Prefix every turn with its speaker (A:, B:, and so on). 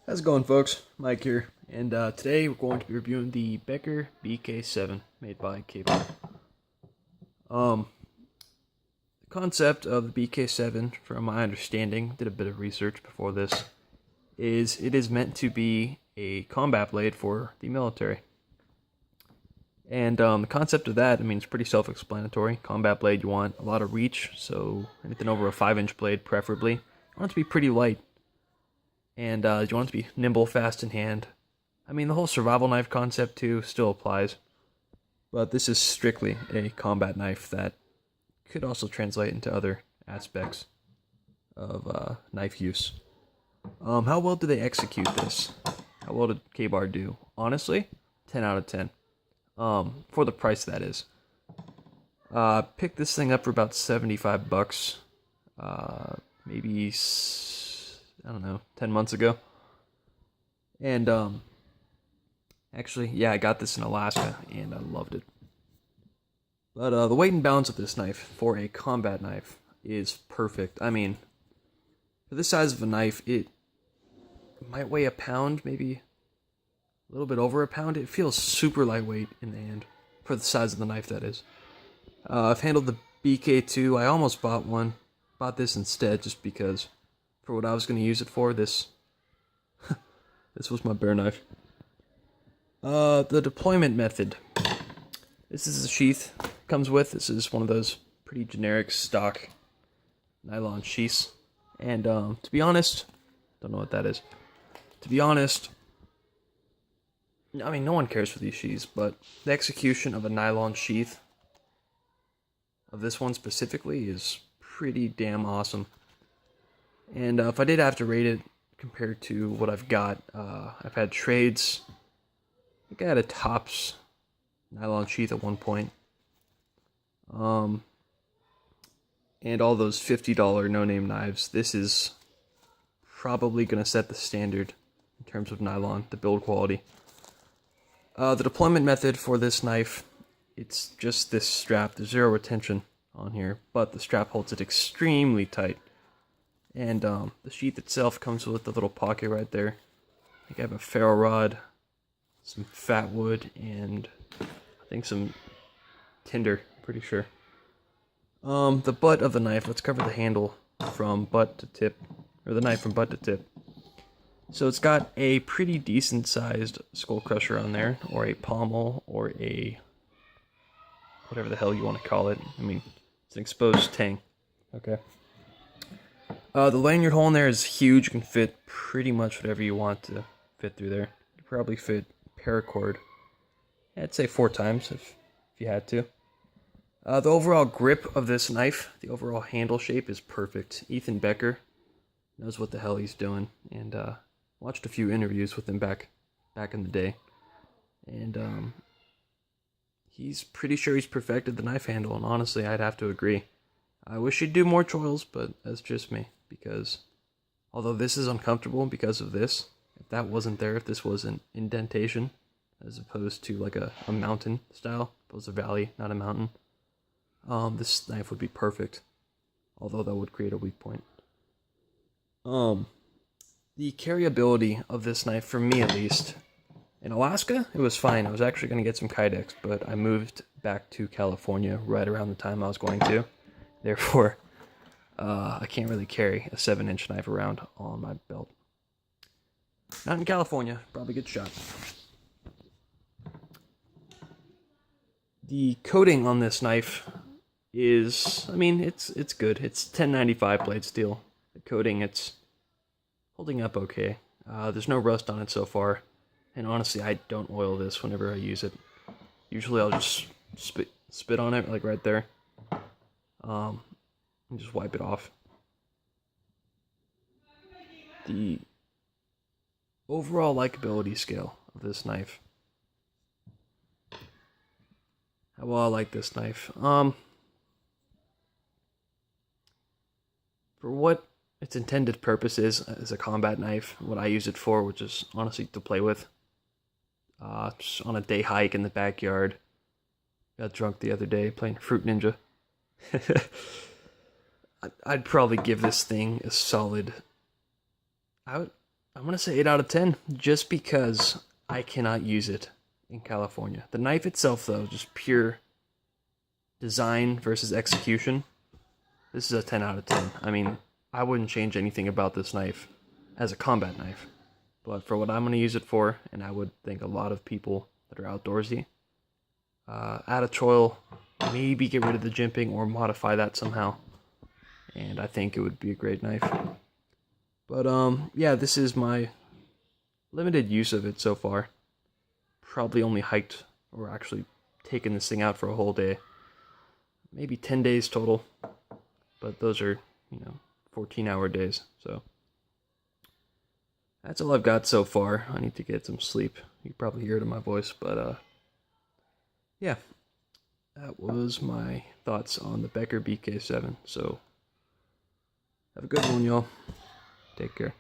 A: How's it going, folks? Mike here, and today we're going to be reviewing the Becker BK-7 made by K-Bar. The concept of the BK-7, from my understanding, did a bit of research before this, is it is meant to be a combat blade for the military. And the concept of that, it's pretty self-explanatory. Combat blade, you want a lot of reach, so anything over a 5-inch blade, preferably. You want it to be pretty light. And you want it to be nimble, fast in hand. The whole survival knife concept, too, still applies. But this is strictly a combat knife that could also translate into other aspects of knife use. How well do they execute this? How well did K-Bar do? Honestly, 10 out of 10. For the price, that is. Picked this thing up for about 75 bucks. Maybe, I don't know, 10 months ago. And, actually, yeah, I got this in Alaska, and I loved it. But, the weight and balance of this knife for a combat knife is perfect. For this size of a knife, it might weigh a pound, maybe a little bit over a pound. It feels super lightweight in the hand, for the size of the knife, that is. I've handled the BK-2. I almost bought one. Bought this instead, just because for what I was going to use it for, this was my bear knife. The deployment method. This is the sheath it comes with. This is one of those pretty generic stock nylon sheaths. And to be honest, don't know what that is. To be honest, no one cares for these sheaths, but the execution of a nylon sheath, of this one specifically, is pretty damn awesome. And if I did have to rate it compared to what I've got, I've had trades. I think I had a Tops nylon sheath at one point. And all those $50 no-name knives. This is probably going to set the standard in terms of nylon, the build quality. The deployment method for this knife, it's just this strap. There's zero retention on here, but the strap holds it extremely tight. And the sheath itself comes with a little pocket right there. I think I have a ferro rod, some fat wood, and I think some tinder, pretty sure. The butt of the knife, let's cover the handle from butt to tip, or the knife from butt to tip. So it's got a pretty decent sized skull crusher on there, or a pommel, or a whatever the hell you want to call it. It's an exposed tang. Okay. The lanyard hole in there is huge. You can fit pretty much whatever you want to fit through there. You could probably fit paracord, I'd say 4 times if you had to. The overall grip of this knife, the overall handle shape, is perfect. Ethan Becker knows what the hell he's doing, and watched a few interviews with him back in the day, and he's pretty sure he's perfected the knife handle, and honestly, I'd have to agree. I wish he'd do more choils, but that's just me, because although this is uncomfortable because of this, if that wasn't there, if this was an indentation, as opposed to like a mountain style, if it was a valley, not a mountain, this knife would be perfect, although that would create a weak point. The carryability of this knife, for me at least, in Alaska, it was fine. I was actually going to get some Kydex, but I moved back to California right around the time I was going to. Therefore, I can't really carry a 7-inch knife around on my belt. Not in California, probably get shot. The coating on this knife is, it's good. It's 1095 blade steel. The coating, it's holding up okay. There's no rust on it so far. And honestly, I don't oil this whenever I use it. Usually I'll just spit on it, like right there. And just wipe it off. The overall likability scale of this knife. How well I like this knife. For what its intended purpose is as a combat knife, what I use it for, which is honestly to play with. Just on a day hike in the backyard. Got drunk the other day playing Fruit Ninja. I'd probably give this thing a solid... I I'm going to say 8 out of 10 just because I cannot use it in California. The knife itself, though, just pure design versus execution. This is a 10 out of 10. I mean, I wouldn't change anything about this knife as a combat knife. But for what I'm going to use it for, and I would think a lot of people that are outdoorsy, add a choil, maybe get rid of the jimping or modify that somehow. And I think it would be a great knife. But yeah, this is my limited use of it so far. Probably only hiked or actually taken this thing out for a whole day. Maybe 10 days total. But those are, 14-hour days. So that's all I've got so far. I need to get some sleep. You can probably hear it in my voice, but yeah. That was my thoughts on the Becker BK-7. So have a good one, y'all. Take care.